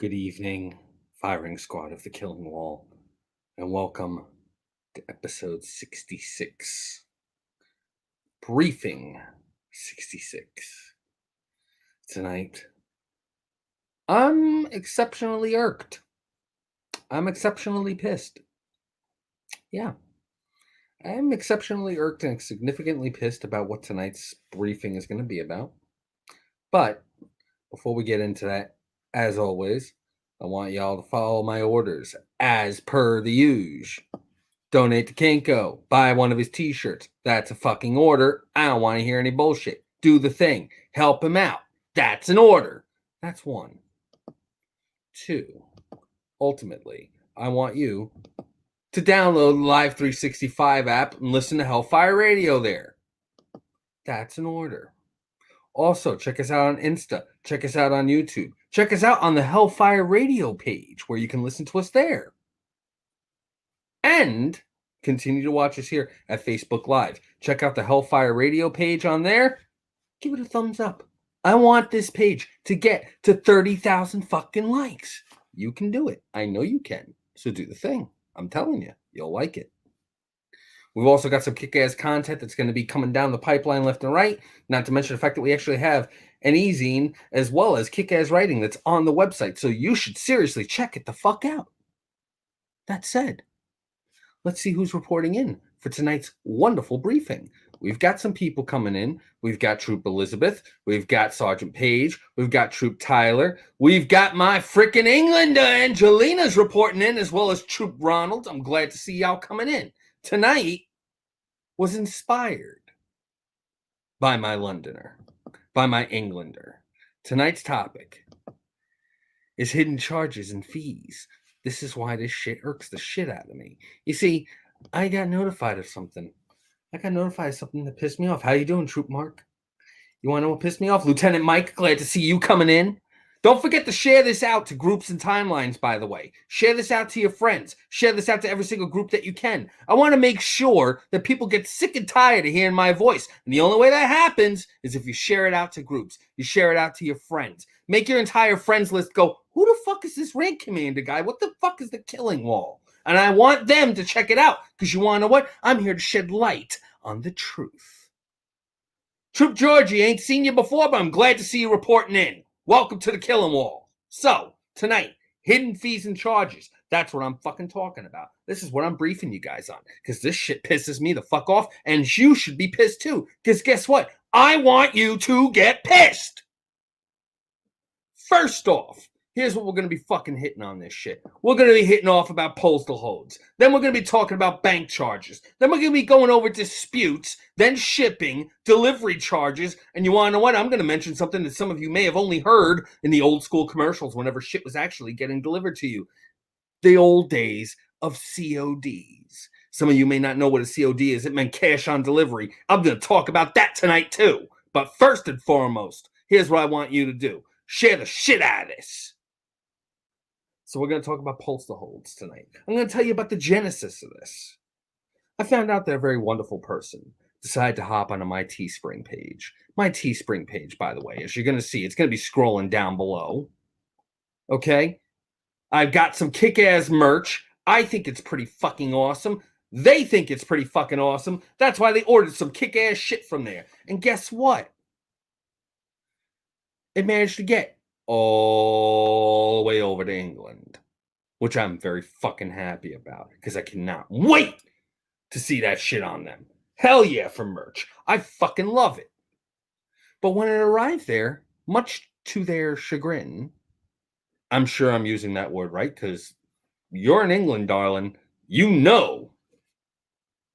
Good evening, firing squad of the Killing Wall, and welcome to episode 66. Briefing 66. Tonight, I'm exceptionally irked. I'm exceptionally pissed. Yeah, I'm exceptionally irked and significantly pissed about what tonight's briefing is going to be about. But before we get into that, as always, I want y'all to follow my orders as per the usual. Donate to Kinko. Buy one of his t-shirts. That's a fucking order. I don't want to hear any bullshit. Do the thing. Help him out. That's an order. That's one. Two. Ultimately, I want you to download the Live 365 app and listen to Hellfire Radio there. That's an order. Also, check us out on Insta. Check us out on YouTube. Check us out on the Hellfire Radio page where you can listen to us there. And continue to watch us here at Facebook Live. Check out the Hellfire Radio page on there. Give it a thumbs up. I want this page to get to 30,000 fucking likes. You can do it. I know you can. So do the thing. I'm telling you, you'll like it. We've also got some kick-ass content that's going to be coming down the pipeline left and right, not to mention the fact that we actually have an e-zine as well as kick-ass writing that's on the website, so you should seriously check it the fuck out. That said, let's see who's reporting in for tonight's wonderful briefing. We've got some people coming in. We've got Troop Elizabeth. We've got Sergeant Page. We've got Troop Tyler. We've got my frickin' Englander, Angelina's reporting in, as well as Troop Ronald. I'm glad to see y'all coming in. Tonight was inspired by my Londoner, by my Englander. Tonight's topic is hidden charges and fees. This is why this shit irks the shit out of me. You see, I got notified of something. I got notified of something that pissed me off. How you doing, Troop Mark? You want to know what pissed me off? Lieutenant Mike, glad to see you coming in. Don't forget to share this out to groups and timelines, by the way. Share this out to your friends. Share this out to every single group that you can. I want to make sure that people get sick and tired of hearing my voice. And the only way that happens is if you share it out to groups. You share it out to your friends. Make your entire friends list go, who the fuck is this rank commander guy? What the fuck is the Killing Wall? And I want them to check it out. Because you want to know what? I'm here to shed light on the truth. Troop Georgie, ain't seen you before, but I'm glad to see you reporting in. Welcome to the Killing Wall. So, tonight, hidden fees and charges. That's what I'm fucking talking about. This is what I'm briefing you guys on. Because this shit pisses me the fuck off, and you should be pissed too. Because guess what? I want you to get pissed. First off, here's what we're going to be fucking hitting on this shit. We're going to be hitting off about postal holds. Then we're going to be talking about bank charges. Then we're going to be going over disputes, then shipping, delivery charges. And you want to know what? I'm going to mention something that some of you may have only heard in the old school commercials whenever shit was actually getting delivered to you. The old days of CODs. Some of you may not know what a COD is. It meant cash on delivery. I'm going to talk about that tonight too. But first and foremost, here's what I want you to do. Share the shit out of this. So we're going to talk about postal holds tonight. I'm going to tell you about the genesis of this. I found out that a very wonderful person decided to hop onto my Teespring page. My Teespring page, by the way, as you're going to see, it's going to be scrolling down below. Okay? I've got some kick-ass merch. I think it's pretty fucking awesome. They think it's pretty fucking awesome. That's why they ordered some kick-ass shit from there. And guess what? It managed to get all the way over to England, which I'm very fucking happy about because I cannot wait to see that shit on them. Hell yeah for merch. I fucking love it. But when it arrived there, much to their chagrin, I'm sure I'm using that word right because you're in England, darling. You know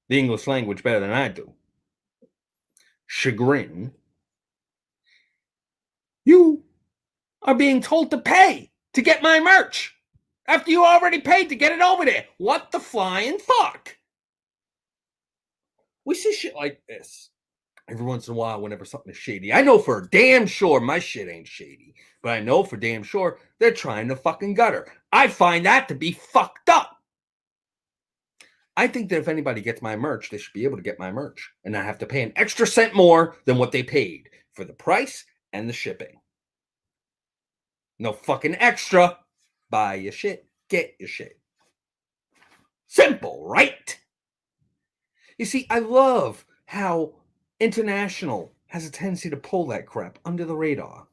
the English language better than I do. Chagrin. You are being told to pay to get my merch after you already paid to get it over there. What the flying fuck? We see shit like this every once in a while whenever something is shady. I know for damn sure my shit ain't shady, but I know for damn sure they're trying to fucking gutter. I find that to be fucked up. I think that if anybody gets my merch, they should be able to get my merch and not have to pay an extra cent more than what they paid for the price and the shipping. No fucking extra. Buy your shit, get your shit. Simple, right? You see, I love how International has a tendency to pull that crap under the radar.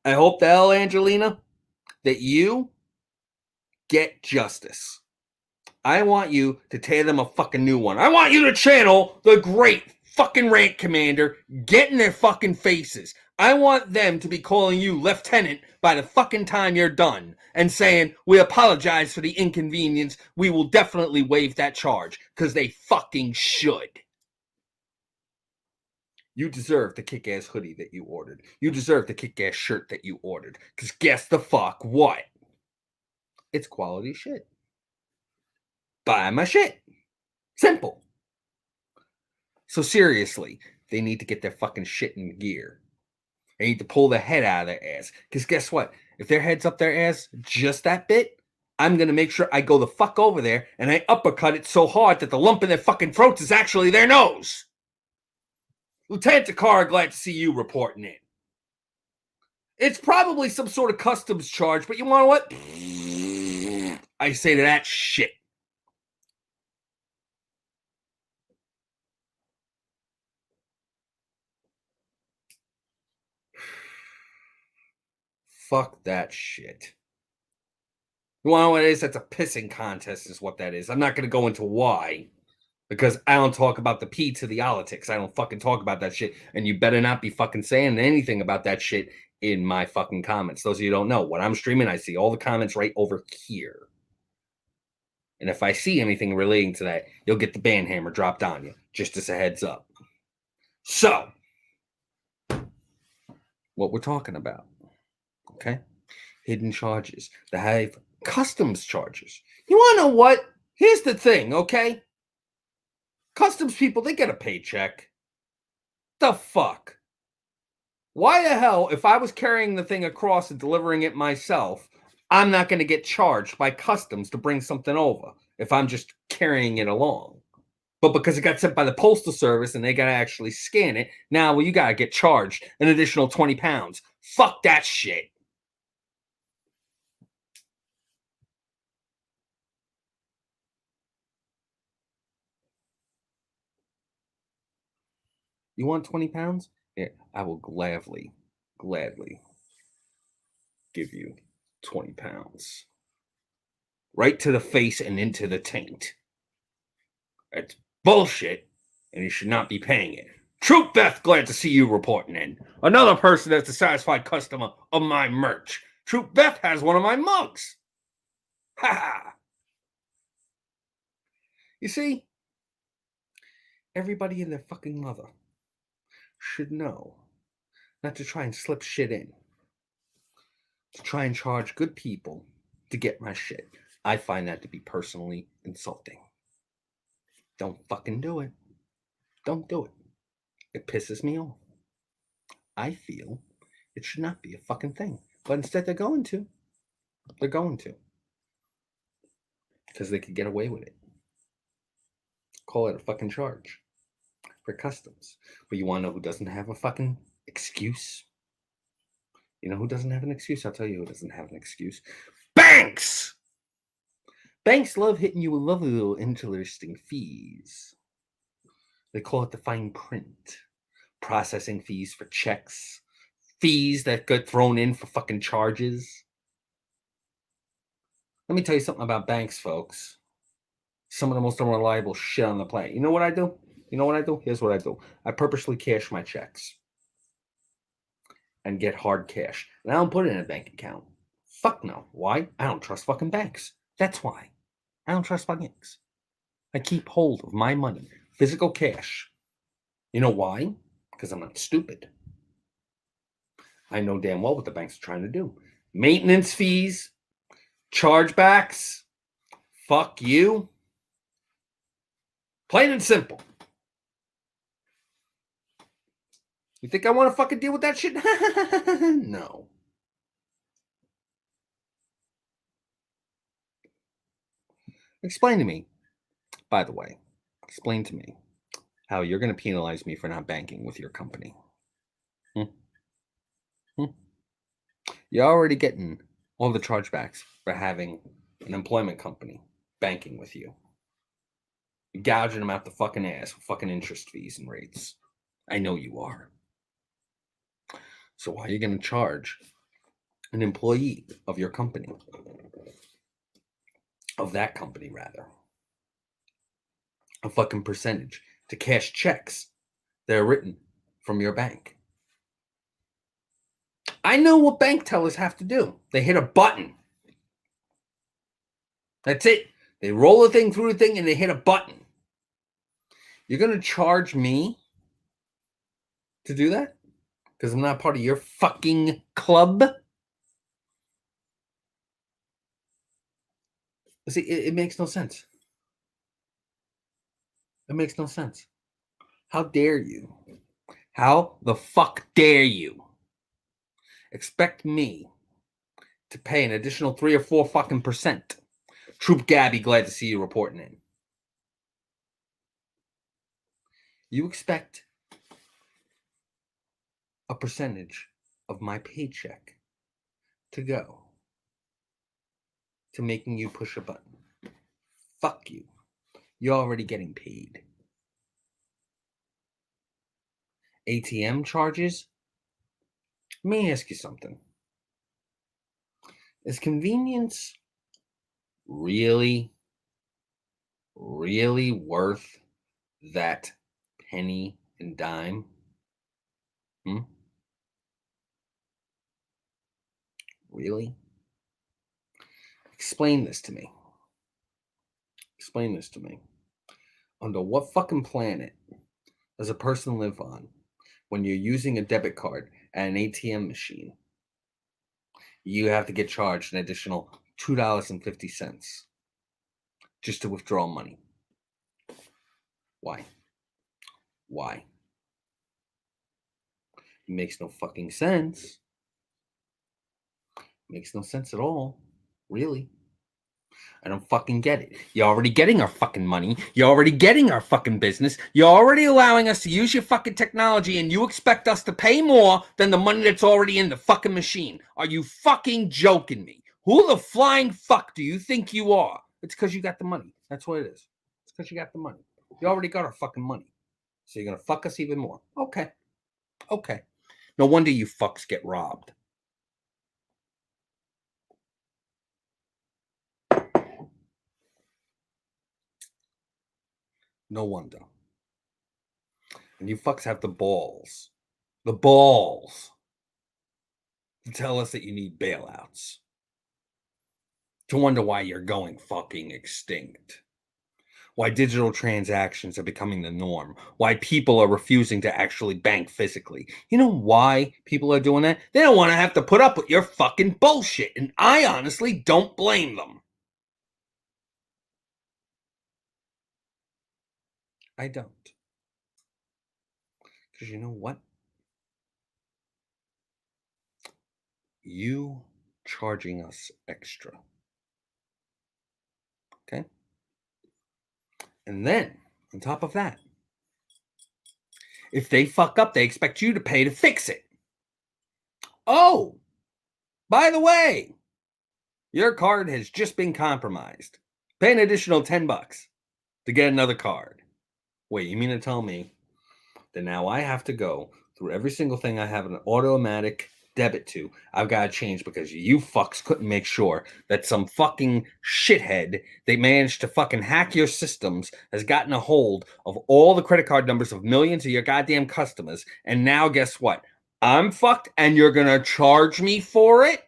I hope the hell, Angelina, that you get justice. I want you to tear them a fucking new one. I want you to channel the great fucking rank commander, get in their fucking faces. I want them to be calling you lieutenant by the fucking time you're done and saying, we apologize for the inconvenience. We will definitely waive that charge, because they fucking should. You deserve the kick-ass hoodie that you ordered. You deserve the kick-ass shirt that you ordered. Because guess the fuck what? It's quality shit. Buy my shit. Simple. So seriously, they need to get their fucking shit in gear. They need to pull their head out of their ass. Because guess what? If their head's up their ass just that bit, I'm going to make sure I go the fuck over there and I uppercut it so hard that the lump in their fucking throats is actually their nose. Lieutenant Takara, glad to see you reporting in. It's probably some sort of customs charge, but you want what? I say to that shit. Fuck that shit. You want to know what it is? That's a pissing contest is what that is. I'm not going to go into why. Because I don't talk about the P to the politics. I don't fucking talk about that shit. And you better not be fucking saying anything about that shit in my fucking comments. Those of you who don't know, when I'm streaming, I see all the comments right over here. And if I see anything relating to that, you'll get the ban hammer dropped on you. Just as a heads up. So, what we're talking about, okay? Hidden charges. They have customs charges. You want to know what? Here's the thing, okay? Customs people, they get a paycheck. The fuck? Why the hell, if I was carrying the thing across and delivering it myself, I'm not going to get charged by customs to bring something over if I'm just carrying it along? But because it got sent by the postal service and they got to actually scan it, now, well, you got to get charged an additional 20 pounds. Fuck that shit. You want 20 pounds? Yeah, I will gladly give you 20 pounds. Right to the face and into the taint. That's bullshit, and you should not be paying it. Troop Beth, glad to see you reporting in. Another person that's a satisfied customer of my merch. Troop Beth has one of my mugs. Ha ha. You see, everybody and their fucking mother should know not to try and slip shit in. To try and charge good people to get my shit. I find that to be personally insulting. Don't fucking do it. Don't do it. It pisses me off. I feel it should not be a fucking thing. But instead they're going to. They're going to. Because they could get away with it. Call it a fucking charge for customs. But you want to know who doesn't have a fucking excuse? You know who doesn't have an excuse? I'll tell you who doesn't have an excuse. Banks! Banks love hitting you with lovely little interesting fees. They call it the fine print. Processing fees for checks. Fees that get thrown in for fucking charges. Let me tell you something about banks, folks. Some of the most unreliable shit on the planet. You know what I do? Here's what I do. I purposely cash my checks and get hard cash. And I don't put it in a bank account. Fuck no. Why? I don't trust fucking banks. That's why. I don't trust banks. I keep hold of my money, physical cash. You know why? Because I'm not stupid. I know damn well what the banks are trying to do. Maintenance fees, chargebacks, fuck you. Plain and simple. You think I want to fucking deal with that shit? No. Explain to me, by the way, explain to me how you're going to penalize me for not banking with your company. Hmm. Hmm. You're already getting all the chargebacks for having an employment company banking with you. You're gouging them out the fucking ass with fucking interest fees and rates. I know you are. So why are you going to charge an employee of your company, of that company rather, a fucking percentage to cash checks that are written from your bank? I know what bank tellers have to do. They hit a button. That's it. They roll the thing through the thing and they hit a button. You're going to charge me to do that? Because I'm not part of your fucking club? See, it makes no sense. It makes no sense. How dare you? How the fuck dare you expect me to pay an additional 3 or 4 fucking percent? Troop Gabby, glad to see you reporting in. You expect a percentage of my paycheck to go to making you push a button. Fuck you. You're already getting paid. ATM charges? Let me ask you something. Is convenience really, really worth that penny and dime? Really? Explain this to me. Explain this to me. Under what fucking planet does a person live on when you're using a debit card at an ATM machine? You have to get charged an additional $2.50 just to withdraw money. Why? Why? It makes no fucking sense. Makes no sense at all. Really. I don't fucking get it. You're already getting our fucking money. You're already getting our fucking business. You're already allowing us to use your fucking technology, and you expect us to pay more than the money that's already in the fucking machine. Are you fucking joking me? Who the flying fuck do you think you are? It's because you got the money. That's what it is. It's because you got the money. You already got our fucking money. So you're going to fuck us even more. Okay. Okay. No wonder you fucks get robbed. No wonder. And you fucks have the balls to tell us that you need bailouts. To wonder why you're going fucking extinct. Why digital transactions are becoming the norm. Why people are refusing to actually bank physically. You know why people are doing that? They don't want to have to put up with your fucking bullshit. And I honestly don't blame them. I don't. Because you know what? You charging us extra. Okay? And then, on top of that, if they fuck up, they expect you to pay to fix it. Oh, by the way, your card has just been compromised. Pay an additional $10 to get another card. Wait, you mean to tell me that now I have to go through every single thing I have an automatic debit to? I've got to change because you fucks couldn't make sure that some fucking shithead that managed to fucking hack your systems has gotten a hold of all the credit card numbers of millions of your goddamn customers. And now guess what? I'm fucked and you're going to charge me for it?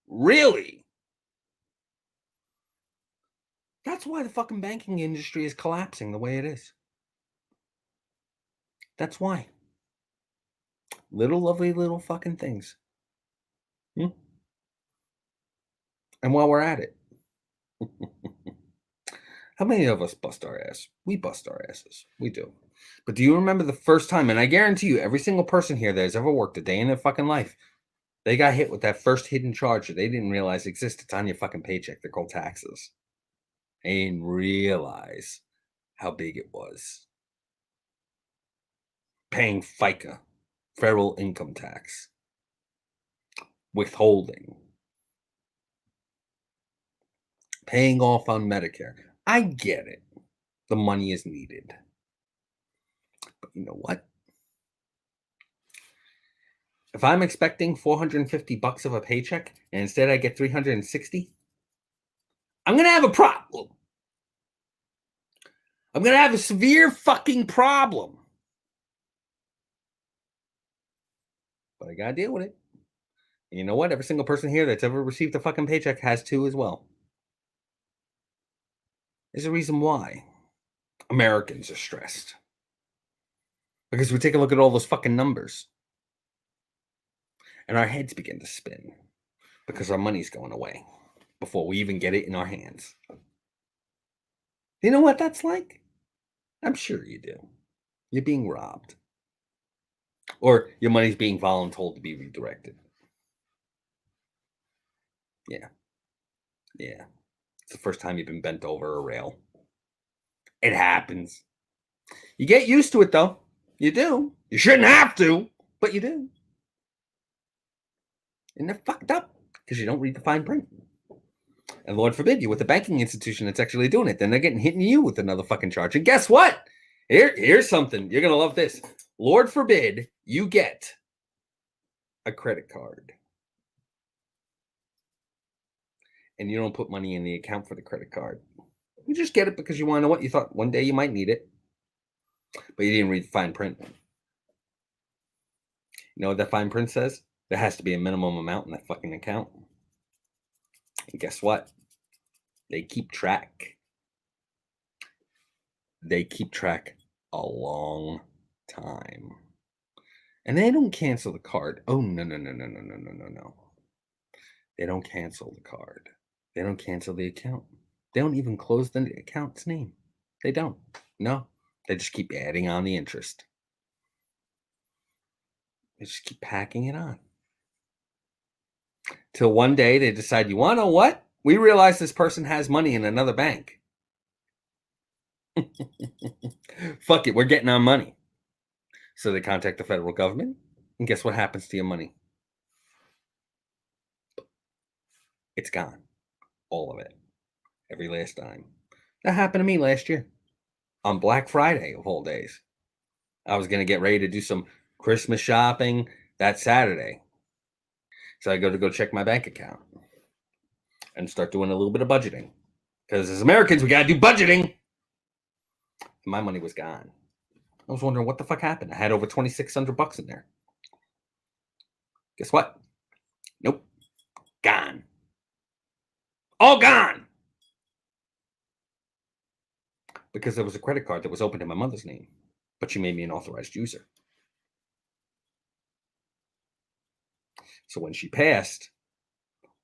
Really? That's why the fucking banking industry is collapsing the way it is. That's why. Little lovely little fucking things. And while we're at it, how many of us bust our ass? We bust our asses. We do. But do you remember the first time? And I guarantee you, every single person here that has ever worked a day in their fucking life, they got hit with that first hidden charge that they didn't realize exists. It's on your fucking paycheck. They're called taxes. They didn't realize how big it was. paying FICA, federal income tax, withholding, paying off on Medicare. I get it. The money is needed. But you know what? If I'm expecting $450 of a paycheck and instead I get 360, I'm going to have a problem. I'm going to have a severe fucking problem. But I got to deal with it. And you know what? Every single person here that's ever received a fucking paycheck has too as well. There's a reason why Americans are stressed. Because we take a look at all those fucking numbers. And our heads begin to spin. Because our money's going away. Before we even get it in our hands. You know what that's like? I'm sure you do. You're being robbed. Or your money's being voluntold to be redirected. Yeah. Yeah. It's the first time you've been bent over a rail. It happens. You get used to it, though. You do. You shouldn't have to, but you do. And they're fucked up because you don't read the fine print. And Lord forbid you with a banking institution that's actually doing it. Then they're hitting you with another fucking charge. And guess what? Here's something. You're going to love this. Lord forbid you get a credit card. And you don't put money in the account for the credit card. You just get it because you want to know what you thought one day you might need it. But you didn't read the fine print. You know what that fine print says? There has to be a minimum amount in that fucking account. And guess what? They keep track. They keep track a long time. And they don't cancel the card. Oh, no. They don't cancel the card. They don't cancel the account. They don't even close the account's name. They don't. No. They just keep adding on the interest. They just keep packing it on. Till one day they decide, you want to know what? We realize this person has money in another bank. Fuck it, we're getting our money. So they contact the federal government, and guess what happens to your money? It's gone. All of it. Every last dime. That happened to me last year. On Black Friday, of all days. I was going to get ready to do some Christmas shopping that Saturday. So I go check my bank account and start doing a little bit of budgeting. Because as Americans, we got to do budgeting. And my money was gone. I was wondering what the fuck happened. I had over $2,600 in there. Guess what? Nope. Gone. All gone. Because there was a credit card that was opened in my mother's name. But she made me an authorized user. So when she passed,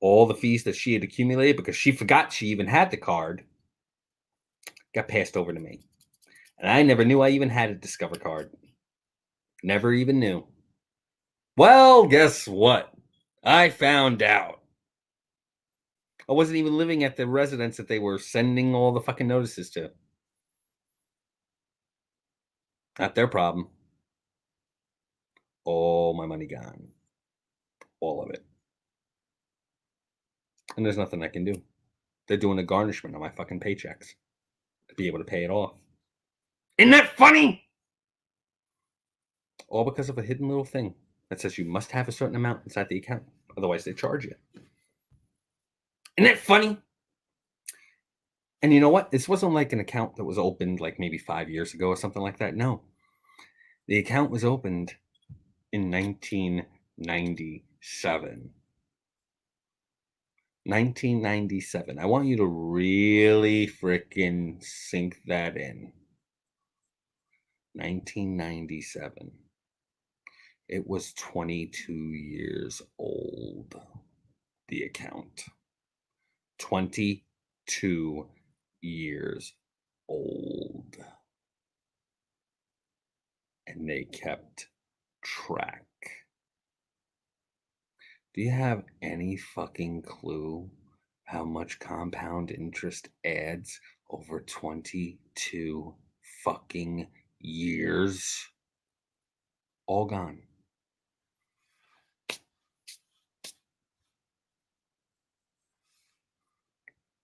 all the fees that she had accumulated because she forgot she even had the card got passed over to me. And I never knew I even had a Discover card. Never even knew. Well, guess what? I found out. I wasn't even living at the residence that they were sending all the fucking notices to. Not their problem. All my money gone. All of it. And there's nothing I can do. They're doing a garnishment on my fucking paychecks to be able to pay it off. Isn't that funny? All because of a hidden little thing that says you must have a certain amount inside the account. Otherwise, they charge you. Isn't that funny? And you know what? This wasn't like an account that was opened like maybe 5 years ago or something like that. No. The account was opened in 1997. 1997. I want you to really freaking sink that in. 1997. It was 22 years old. The account. 22 years old. And they kept track. Do you have any fucking clue how much compound interest adds over 22 fucking years? All gone.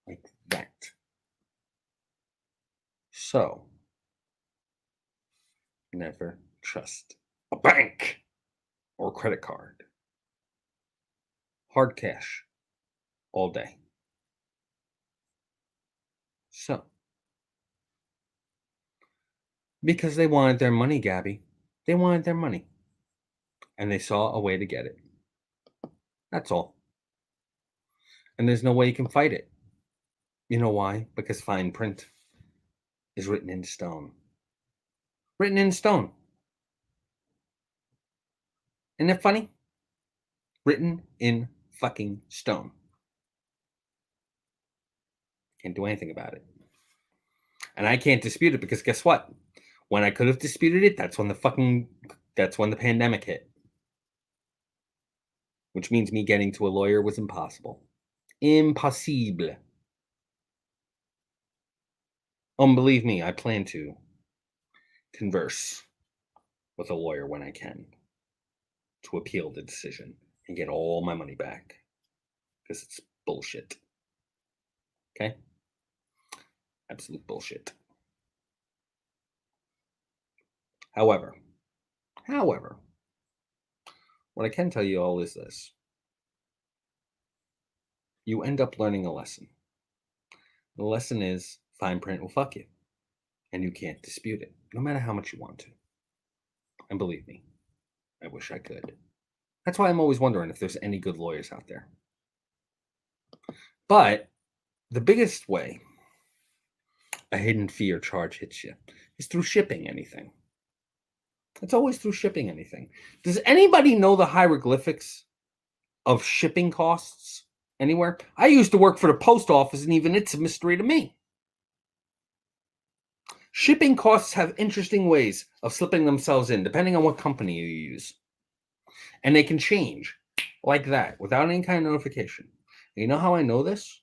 Like that. So, never trust a bank or credit card. Hard cash all day. So, because they wanted their money, Gabby. They wanted their money. And they saw a way to get it. That's all. And there's no way you can fight it. You know why? Because fine print is written in stone. Written in stone. Isn't it funny? Written in fucking stone. Can't do anything about it. And I can't dispute it because guess what? When I could have disputed it, that's when the pandemic hit. Which means me getting to a lawyer was impossible. Impossible. Believe me, I plan to converse with a lawyer when I can to appeal the decision and get all my money back because it's bullshit. Okay? Absolute bullshit. However, what I can tell you all is this. You end up learning a lesson. The lesson is fine print will fuck you. And you can't dispute it, no matter how much you want to. And believe me, I wish I could. That's why I'm always wondering if there's any good lawyers out there. But the biggest way a hidden fee or charge hits you is through shipping anything. It's always through shipping anything. Does anybody know the hieroglyphics of shipping costs anywhere? I used to work for the post office, and even it's a mystery to me. Shipping costs have interesting ways of slipping themselves in, depending on what company you use. And they can change like that without any kind of notification. And you know how I know this?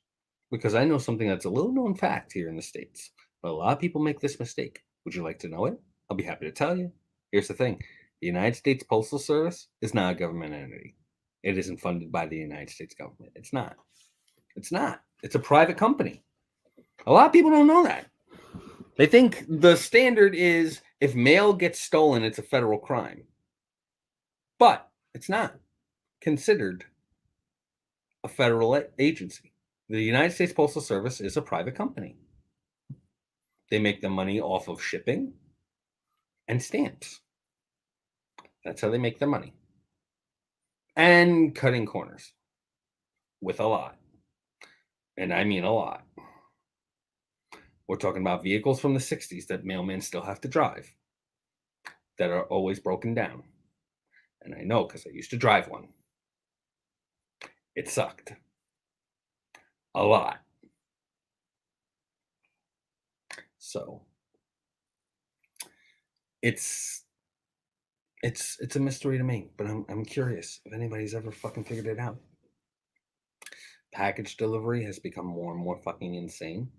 Because I know something that's a little known fact here in the States. But a lot of people make this mistake. Would you like to know it? I'll be happy to tell you. Here's the thing. The United States Postal Service is not a government entity. It isn't funded by the United States government. It's not. It's not. It's a private company. A lot of people don't know that. They think the standard is if mail gets stolen, it's a federal crime. But it's not considered a federal agency. The United States Postal Service is a private company. They make the money off of shipping and stamps. That's how they make their money. And cutting corners with a lot. And I mean a lot. We're talking about vehicles from the 60s that mailmen still have to drive that are always broken down. And I know because I used to drive one. It sucked. A lot. So it's a mystery to me, but I'm curious if anybody's ever fucking figured it out. Package delivery has become more and more fucking insane.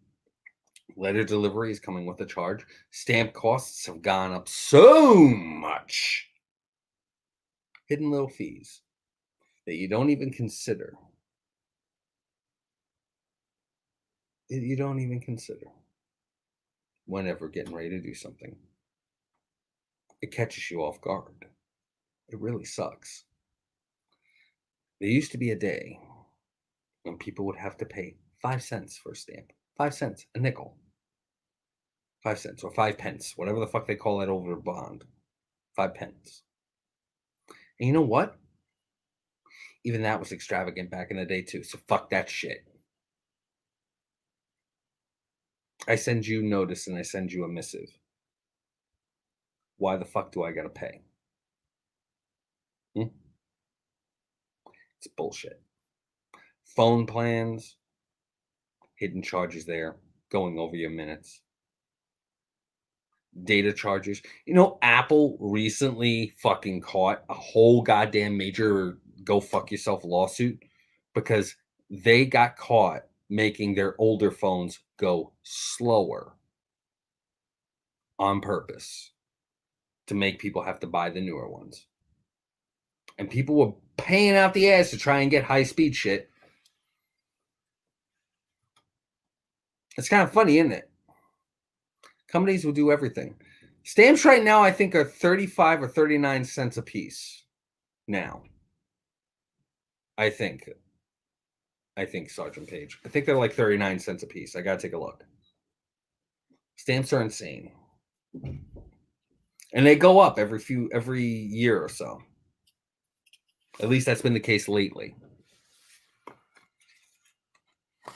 Letter delivery is coming with a charge. Stamp costs have gone up so much. Hidden little fees that you don't even consider. You don't even consider whenever getting ready to do something. It catches you off guard. It really sucks. There used to be a day when people would have to pay 5 cents for a stamp. 5 cents, a nickel. 5 cents or 5 pence, whatever the fuck they call that over a bond. 5 pence. And you know what? Even that was extravagant back in the day too. So fuck that shit. I send you notice and I send you a missive. Why the fuck do I gotta pay? It's bullshit. Phone plans, hidden charges there, going over your minutes. Data charges. You know, Apple recently fucking caught a whole goddamn major go fuck yourself lawsuit because they got caught making their older phones go slower on purpose. to make people have to buy the newer ones. And people were paying out the ass to try and get high-speed shit. It's kind of funny, isn't it? Companies will do everything. Stamps right now, I think, are 35 or 39 cents a piece. Now, I think, Sergeant Page. I think they're like 39 cents a piece. I gotta take a look. Stamps are insane. And they go up every year or so. At least that's been the case lately.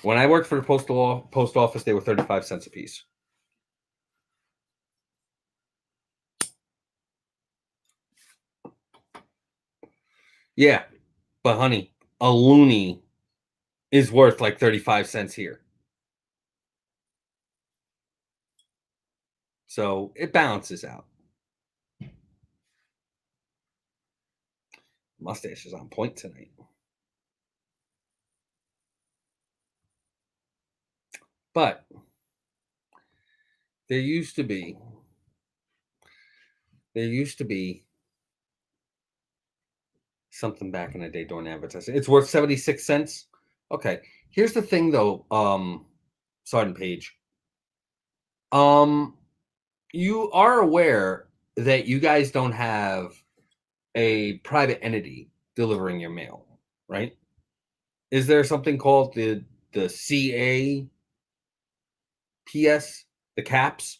When I worked for the post office, they were 35 cents a piece. Yeah, but honey, a loonie is worth like 35 cents here. So it balances out. Mustache is on point tonight. But there used to be something back in the day during advertising. It's worth 76 cents. Okay. Here's the thing though, Sergeant Page. You are aware that you guys don't have a private entity delivering your mail, right? Is there something called the CAPS, the CAPS?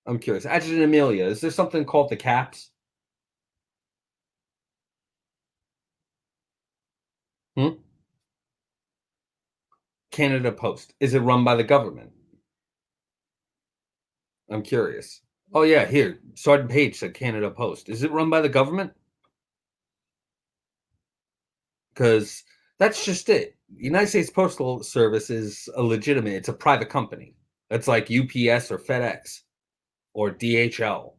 I'm curious. Adjutant Amelia, is there something called the CAPS? Canada Post. Is it run by the government? I'm curious. Oh yeah, here. Sergeant Page said Canada Post. Is it run by the government? Because that's just it. The United States Postal Service is it's a private company. It's like UPS or FedEx or DHL.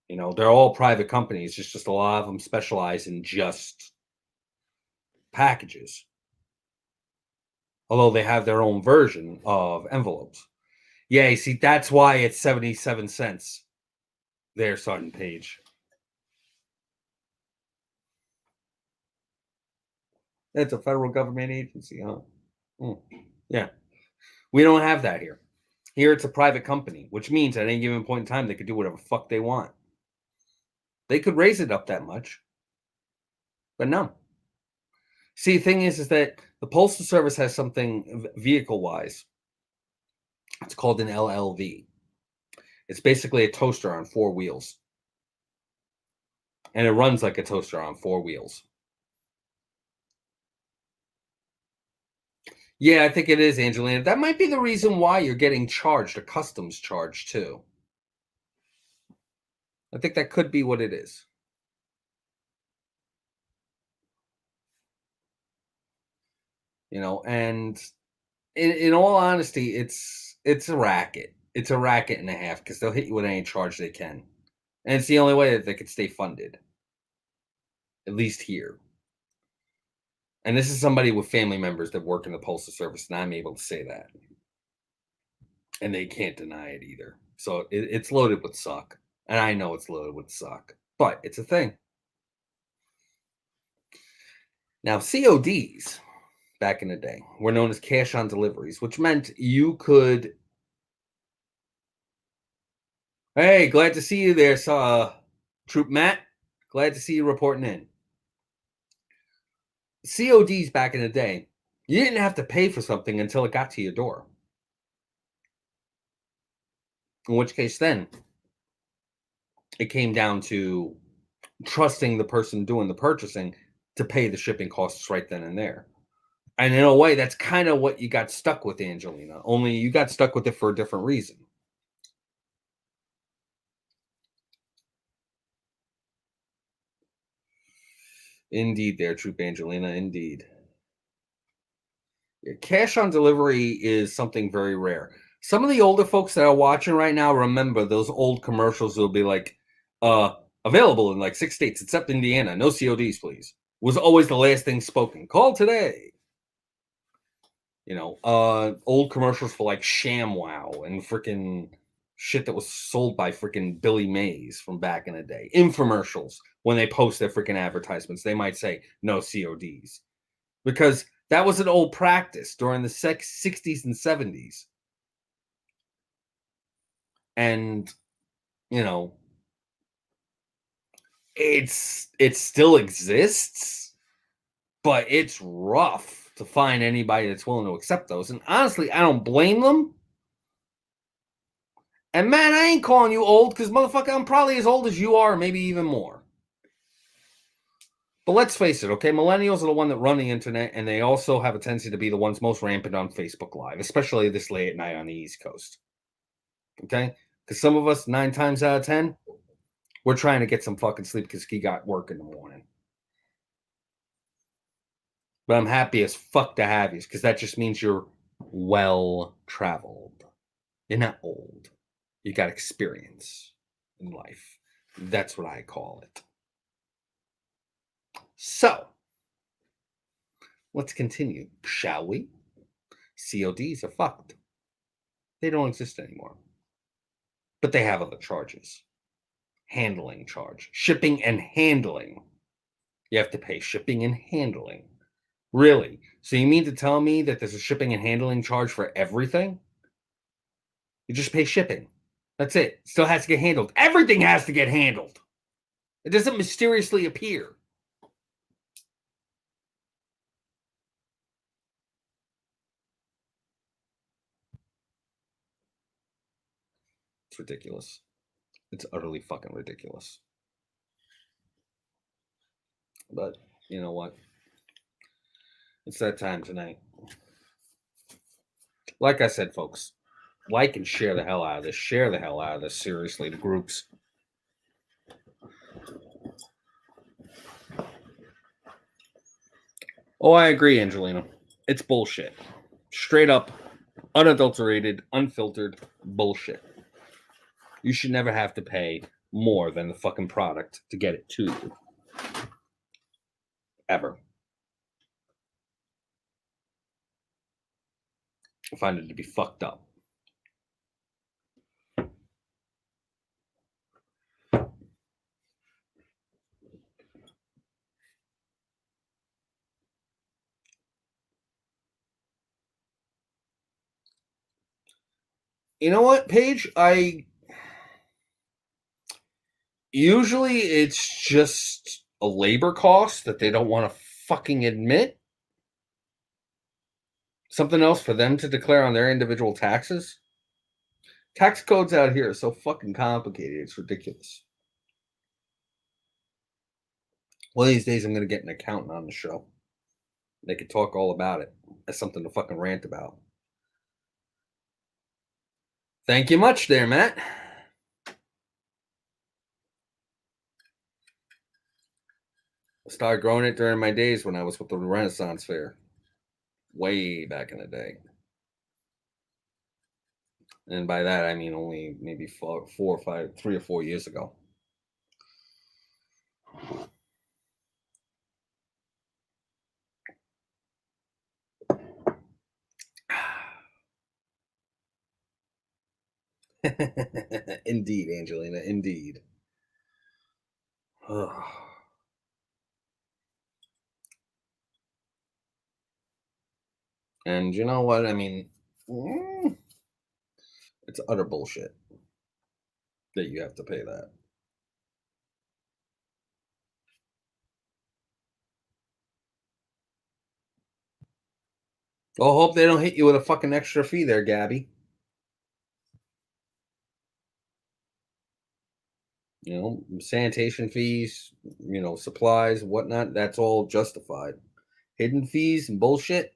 You know, they're all private companies. Just a lot of them specialize in just packages. Although they have their own version of envelopes. Yeah, you see, that's why it's 77 cents there, Sergeant Page. It's a federal government agency, huh? Yeah. We don't have that here. Here it's a private company, which means at any given point in time, they could do whatever fuck they want. They could raise it up that much, but no. See, the thing is that the Postal Service has something vehicle-wise. It's called an LLV. It's basically a toaster on 4 wheels. And it runs like a toaster on 4 wheels. Yeah, I think it is, Angelina. That might be the reason why you're getting charged a customs charge, too. I think that could be what it is. You know, and in all honesty, it's a racket. It's a racket and a half because they'll hit you with any charge they can. And it's the only way that they could stay funded. At least here. And this is somebody with family members that work in the Postal Service, and I'm able to say that. And they can't deny it either. So it's loaded with suck. And I know it's loaded with suck. But it's a thing. Now, CODs back in the day were known as cash on deliveries, which meant you could. Hey, glad to see you there, Troop Matt. Glad to see you reporting in. CODs back in the day, you didn't have to pay for something until it got to your door. In which case, then it came down to trusting the person doing the purchasing to pay the shipping costs right then and there. And in a way, that's kind of what you got stuck with, Angelina. Only you got stuck with it for a different reason. Indeed, there, Troop Angelina. Indeed. Yeah, cash on delivery is something very rare. Some of the older folks that are watching right now remember those old commercials will be like, available in like 6 states except Indiana. No CODs, please. Was always the last thing spoken. Call today. You know, old commercials for like ShamWow and freaking Shit that was sold by freaking Billy Mays from back in the day. Infomercials, when they post their freaking advertisements, they might say no CODs because that was an old practice during the 60s and 70s. And, you know, it still exists, but it's rough to find anybody that's willing to accept those. And honestly, I don't blame them. And man, I ain't calling you old because motherfucker, I'm probably as old as you are, maybe even more. But let's face it, okay? Millennials are the one that run the internet, and they also have a tendency to be the ones most rampant on Facebook Live, especially this late at night on the East Coast. Okay? Because some of us, 9 times out of 10, we're trying to get some fucking sleep because he got work in the morning. But I'm happy as fuck to have you because that just means you're well traveled. You're not old. You got experience in life. That's what I call it. So, let's continue, shall we? CODs are fucked. They don't exist anymore. But they have other charges. Handling charge. Shipping and handling. You have to pay shipping and handling. Really? So you mean to tell me that there's a shipping and handling charge for everything? You just pay shipping. That's it. Still has to get handled. Everything has to get handled. It doesn't mysteriously appear. It's ridiculous. It's utterly fucking ridiculous. But you know what? It's that time tonight. Like I said, folks, like and share the hell out of this. Share the hell out of this, seriously, to groups. Oh, I agree, Angelina. It's bullshit. Straight up, unadulterated, unfiltered bullshit. You should never have to pay more than the fucking product to get it to you. Ever. I find it to be fucked up. You know what, Paige? Usually it's just a labor cost that they don't want to fucking admit. Something else for them to declare on their individual taxes. Tax codes out here are so fucking complicated. It's ridiculous. One of these days, I'm going to get an accountant on the show. They could talk all about it. That's something to fucking rant about. Thank you much there, Matt. I started growing it during my days when I was with the Renaissance Fair. Way back in the day. And by that, I mean only maybe 4 or 5, 3 or 4 years ago. Indeed, Angelina, indeed. And you know what? I mean, it's utter bullshit that you have to pay that. Well, hope they don't hit you with a fucking extra fee there, Gabby. You know, sanitation fees, supplies, whatnot, that's all justified. Hidden fees and bullshit.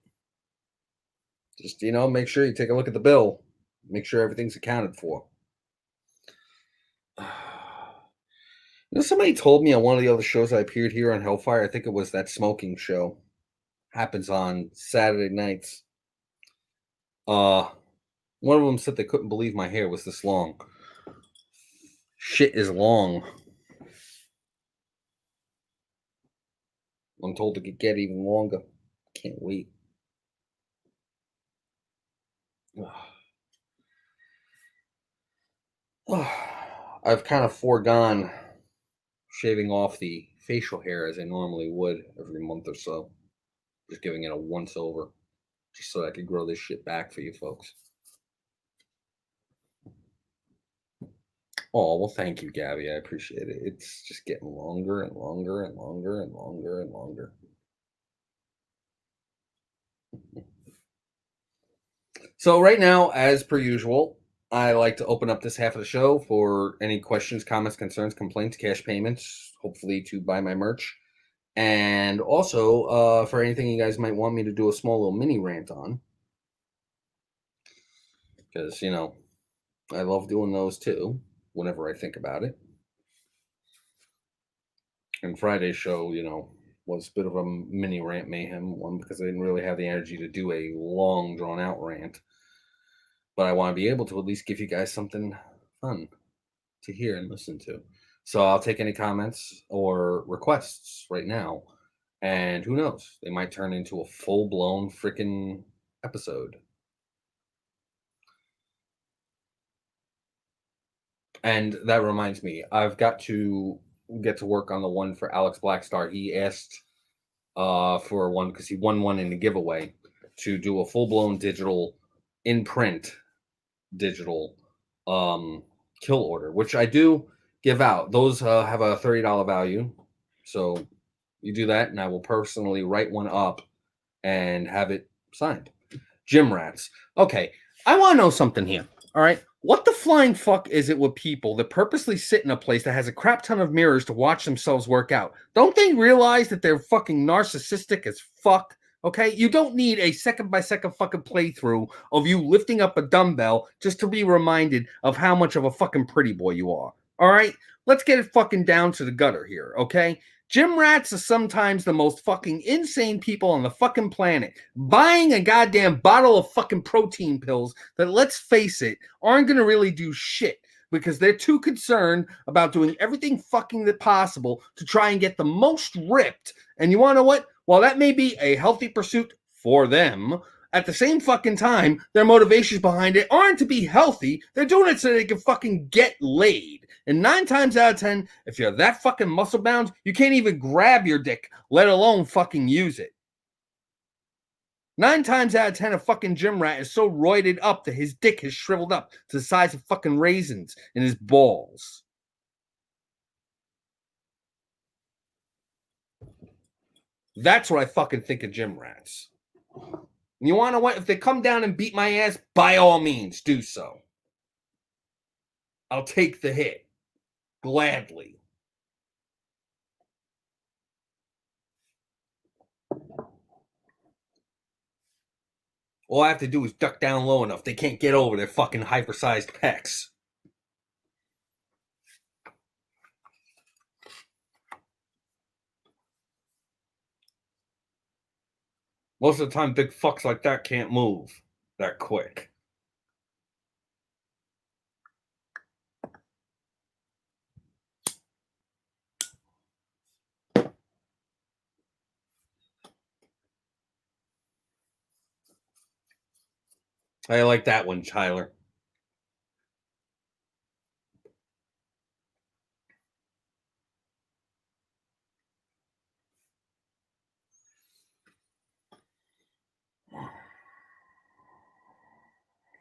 Just, make sure you take a look at the bill. Make sure everything's accounted for. Somebody told me on one of the other shows I appeared here on Hellfire, I think it was that smoking show. Happens on Saturday nights. One of them said they couldn't believe my hair was this long. Shit is long. I'm told it could get even longer. Can't wait. I've kind of foregone shaving off the facial hair as I normally would every month or so. Just giving it a once over, just so I could grow this shit back for you folks. Oh, well, thank you, Gabby. I appreciate it. It's just getting longer and longer and longer and longer and longer. So, right now, as per usual, I like to open up this half of the show for any questions, comments, concerns, complaints, cash payments, hopefully to buy my merch. And also for anything you guys might want me to do a small little mini rant on. Because, I love doing those too, whenever I think about it. And Friday's show, was a bit of a mini rant mayhem one because I didn't really have the energy to do a long, drawn out rant. But I want to be able to at least give you guys something fun to hear and listen to. So I'll take any comments or requests right now. And who knows? They might turn into a full blown freaking episode. And that reminds me, I've got to get to work on the one for Alex Blackstar. He asked for one because he won one in the giveaway to do a full blown digital, in print digital kill order, which I do give out. Those have a $30 value. So you do that, and I will personally write one up and have it signed. Gym rats. Okay, I want to know something here. All right. What the flying fuck is it with people that purposely sit in a place that has a crap ton of mirrors to watch themselves work out? Don't they realize that they're fucking narcissistic as fuck? Okay, you don't need a second by second fucking playthrough of you lifting up a dumbbell just to be reminded of how much of a fucking pretty boy you are. All right, let's get it fucking down to the gutter here, okay? Gym rats are sometimes the most fucking insane people on the fucking planet. Buying a goddamn bottle of fucking protein pills that, let's face it, aren't going to really do shit because they're too concerned about doing everything fucking that possible to try and get the most ripped. And you want to know what? While that may be a healthy pursuit for them, at the same fucking time, their motivations behind it aren't to be healthy. They're doing it so they can fucking get laid. And 9 times out of 10, if you're that fucking muscle bound, you can't even grab your dick, let alone fucking use it. 9 times out of 10, a fucking gym rat is so roided up that his dick has shriveled up to the size of fucking raisins in his balls. That's what I fucking think of gym rats. And you want to know what? If they come down and beat my ass, by all means, do so. I'll take the hit. Gladly. All I have to do is duck down low enough. They can't get over their fucking hypersized pecs. Most of the time, big fucks like that can't move that quick. I like that one, Tyler.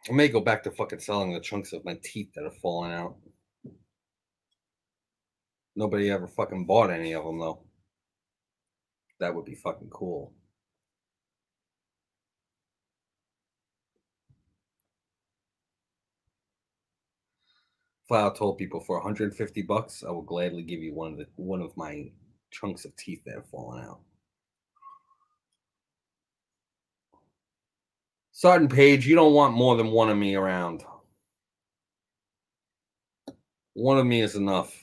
I may go back to fucking selling the chunks of my teeth that have fallen out. Nobody ever fucking bought any of them, though. That would be fucking cool. Flat told people for $150, I will gladly give you one of my chunks of teeth that have fallen out. Sergeant Page, you don't want more than one of me around. One of me is enough.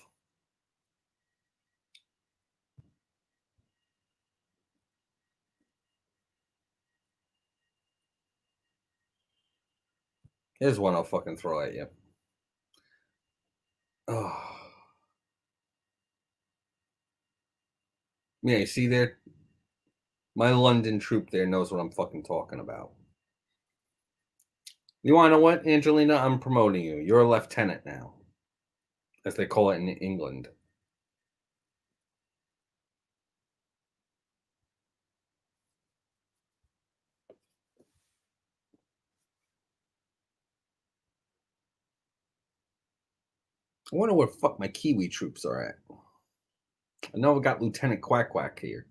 Here's one I'll fucking throw at you. Oh. Yeah, you see there? My London troop there knows what I'm fucking talking about. You want to know what, Angelina? I'm promoting you. You're a lieutenant now. as they call it in England. I wonder where the fuck my Kiwi troops are at. I know we got Lieutenant Quack Quack here.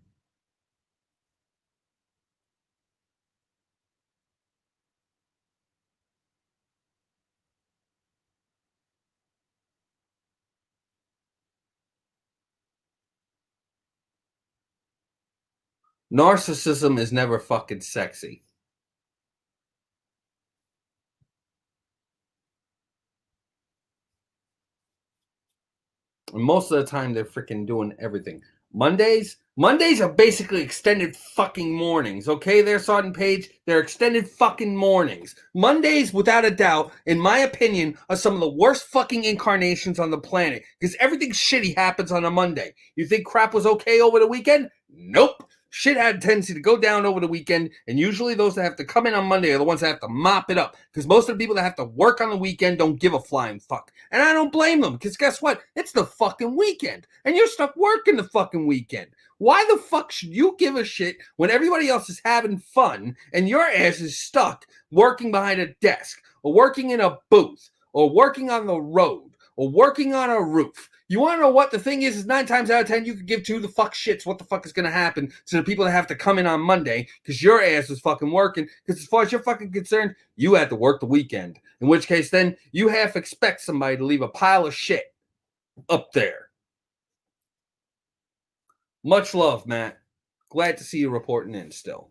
Narcissism is never fucking sexy. And most of the time, they're freaking doing everything. Mondays are basically extended fucking mornings, okay? There, Sergeant Page, they're extended fucking mornings. Mondays, without a doubt, in my opinion, are some of the worst fucking incarnations on the planet because everything shitty happens on a Monday. You think crap was okay over the weekend? Nope. Shit had a tendency to go down over the weekend, and usually those that have to come in on Monday are the ones that have to mop it up because most of the people that have to work on the weekend don't give a flying fuck. And I don't blame them because guess what? It's the fucking weekend, and you're stuck working the fucking weekend. Why the fuck should you give a shit when everybody else is having fun and your ass is stuck working behind a desk or working in a booth or working on the road or working on a roof? You want to know what the thing is 9 times out of 10, you could give two the fuck shits what the fuck is going to happen to the people that have to come in on Monday because your ass is fucking working. Because as far as you're fucking concerned, you had to work the weekend. In which case, then you half expect somebody to leave a pile of shit up there. Much love, Matt. Glad to see you reporting in still.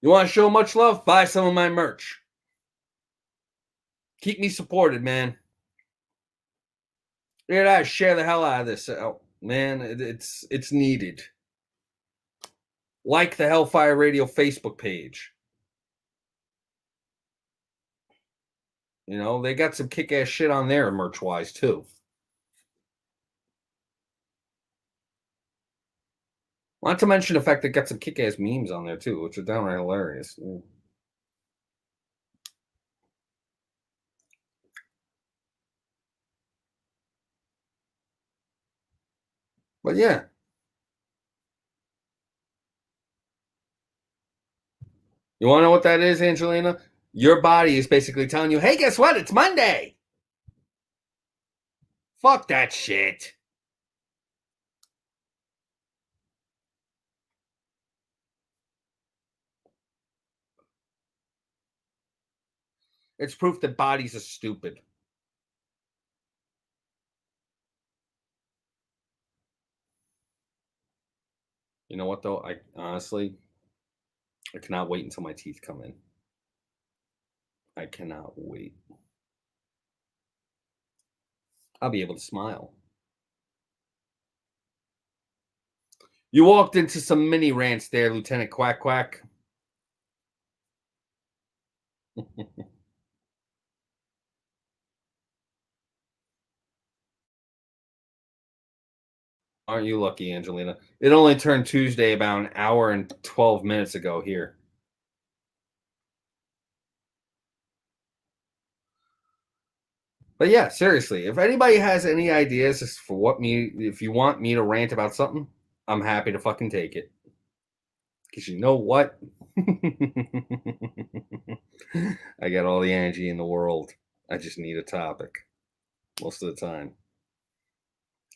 You want to show much love? Buy some of my merch. Keep me supported, man. Look at that. Share the hell out of this. Oh, man, it's needed. Like the Hellfire Radio Facebook page. You know, they got some kick-ass shit on there merch-wise, too. Not to mention the fact that got some kick-ass memes on there, too, which are downright hilarious. But yeah. You want to know what that is, Angelina? Your body is basically telling you, hey, guess what? It's Monday. Fuck that shit. It's proof that bodies are stupid. You know what, though? I cannot wait until my teeth come in. I cannot wait. I'll be able to smile. You walked into some mini rants there, Lieutenant Quack Quack. Aren't you lucky, Angelina? It only turned Tuesday about an hour and 12 minutes ago here. But yeah, seriously, if anybody has any ideas as for if you want me to rant about something, I'm happy to fucking take it. Because you know what? I got all the energy in the world. I just need a topic most of the time.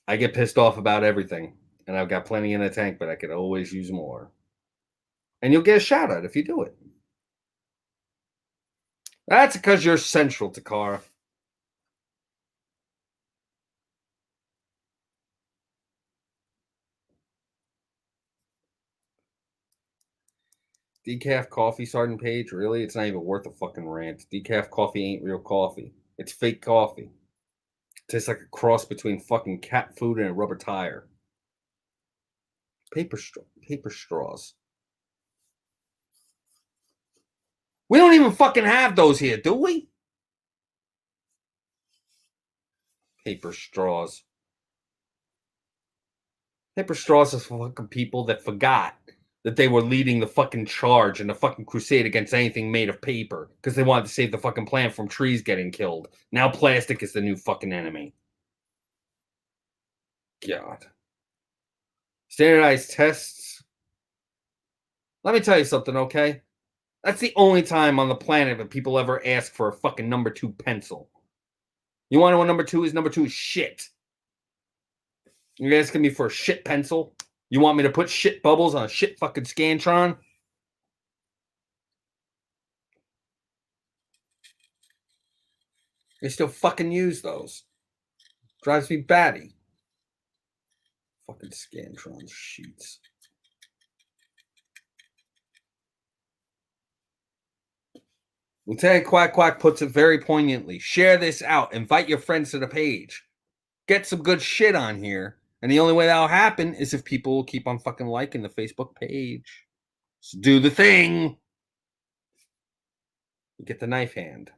I get pissed off about everything, and I've got plenty in the tank, but I could always use more. And you'll get a shout out if you do it. That's because you're central, Takara. Decaf coffee, Sergeant Page? Really? It's not even worth a fucking rant. Decaf coffee ain't real coffee. It's fake coffee. It tastes like a cross between fucking cat food and a rubber tire. Paper straws. We don't even fucking have those here, do we? Paper straws. Paper straws is for fucking people that forgot that they were leading the fucking charge and the fucking crusade against anything made of paper because they wanted to save the fucking planet from trees getting killed. Now plastic is the new fucking enemy. God. Standardized tests. Let me tell you something, okay? That's the only time on the planet that people ever ask for a fucking number 2 pencil. You want to know what number 2 is? Number 2 is shit. You're asking me for a shit pencil? You want me to put shit bubbles on a shit fucking Scantron? They still fucking use those. Drives me batty. Fucking Scantron sheets. Lieutenant Quack Quack puts it very poignantly. Share this out. Invite your friends to the page. Get some good shit on here. And the only way that'll happen is if people will keep on fucking liking the Facebook page. So do the thing. You get the knife hand.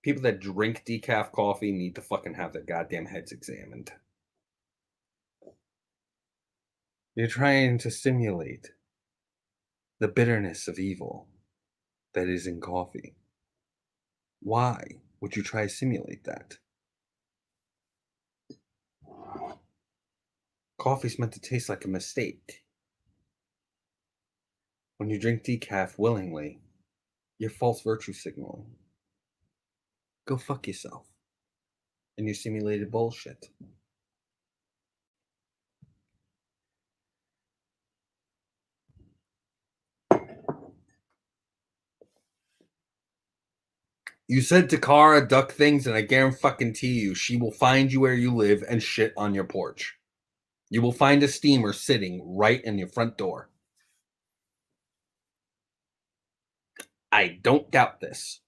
People that drink decaf coffee need to fucking have their goddamn heads examined. You're trying to simulate the bitterness of evil that is in coffee. Why would you try to simulate that? Coffee's meant to taste like a mistake. When you drink decaf willingly, you're false virtue signaling. Go fuck yourself. And your simulated bullshit. You said Takara duck things, and I guarantee you she will find you where you live and shit on your porch. You will find a steamer sitting right in your front door. I don't doubt this.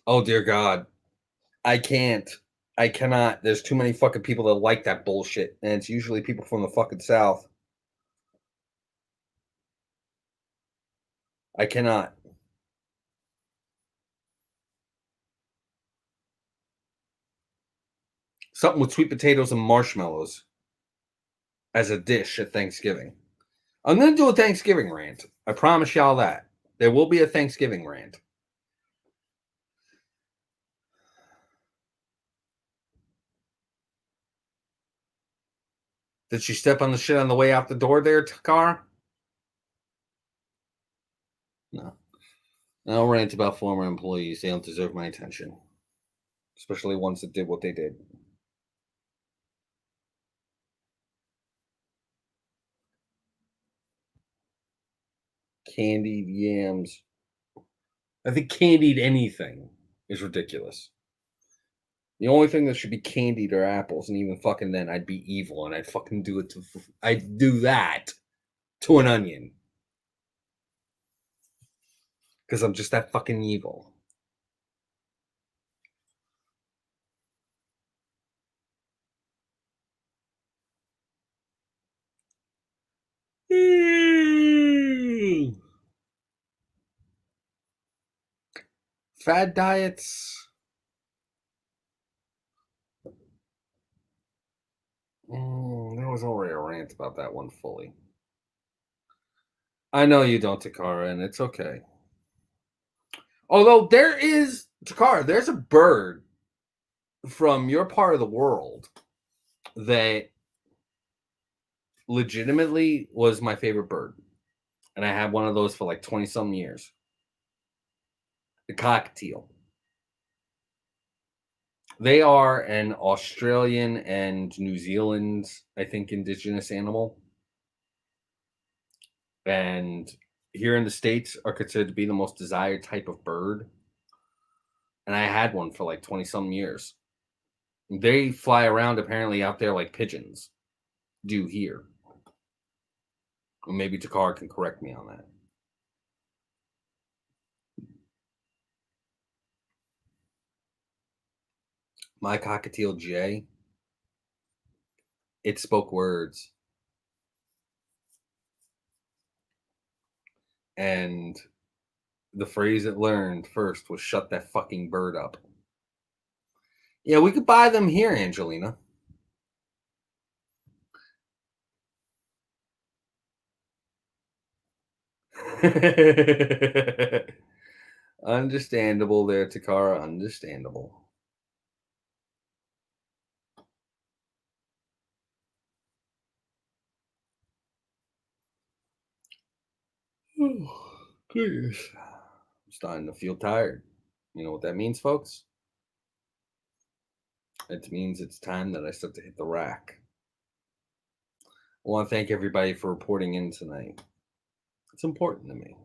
Oh, dear God. I can't. I cannot. There's too many fucking people that like that bullshit, and it's usually people from the fucking South. I cannot. Something with sweet potatoes and marshmallows as a dish at Thanksgiving. I'm going to do a Thanksgiving rant. I promise y'all that. There will be a Thanksgiving rant. Did she step on the shit on the way out the door there, Takar? No. I'll rant about former employees. They don't deserve my attention. Especially ones that did what they did. Candied yams. I think candied anything is ridiculous. The only thing that should be candied are apples, and even fucking then, I'd be evil and I'd fucking do it to. I'd do that to an onion because I'm just that fucking evil. Fad diets. There was already a rant about that one fully. I know you don't, Takara, and it's okay. Although there is, Takara, there's a bird from your part of the world that legitimately was my favorite bird. And I had one of those for like 20 some years. The cockatiel. They are an Australian and New Zealand, I think, indigenous animal. And here in the States are considered to be the most desired type of bird. And I had one for like 20 some years. They fly around apparently out there like pigeons do here. Or maybe Takara can correct me on that. My cockatiel Jay, it spoke words. And the phrase it learned first was shut that fucking bird up. Yeah, we could buy them here, Angelina. Understandable there, Takara. Understandable. Goodness. I'm starting to feel tired. You know what that means, folks? It means it's time that I start to hit the rack. I want to thank everybody for reporting in tonight. It's important to me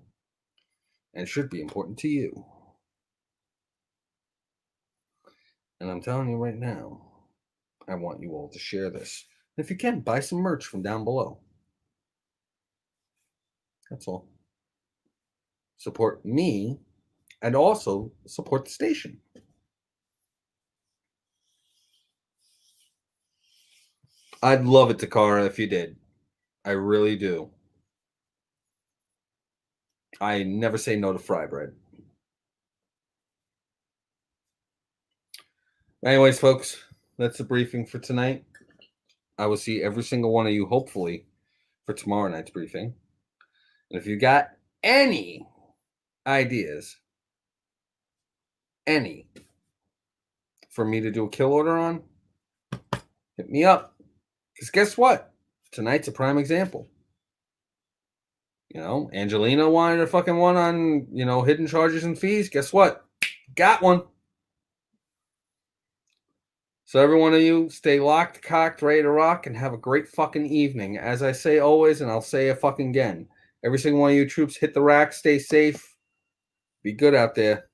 and should be important to you. And I'm telling you right now, I want you all to share this. If you can, buy some merch from down below. That's all. Support me and also support the station. I'd love it, Takara, if you did. I really do. I never say no to fry bread. Anyways, folks, that's the briefing for tonight. I will see every single one of you, hopefully, for tomorrow night's briefing. And if you got any ideas, any, for me to do a kill order on, hit me up. Because guess what? Tonight's a prime example. You know, Angelina wanted a fucking one on, hidden charges and fees. Guess what? Got one. So every one of you, stay locked, cocked, ready to rock, and have a great fucking evening. As I say always, and I'll say it fucking again. Every single one of you troops, hit the rack, stay safe, be good out there.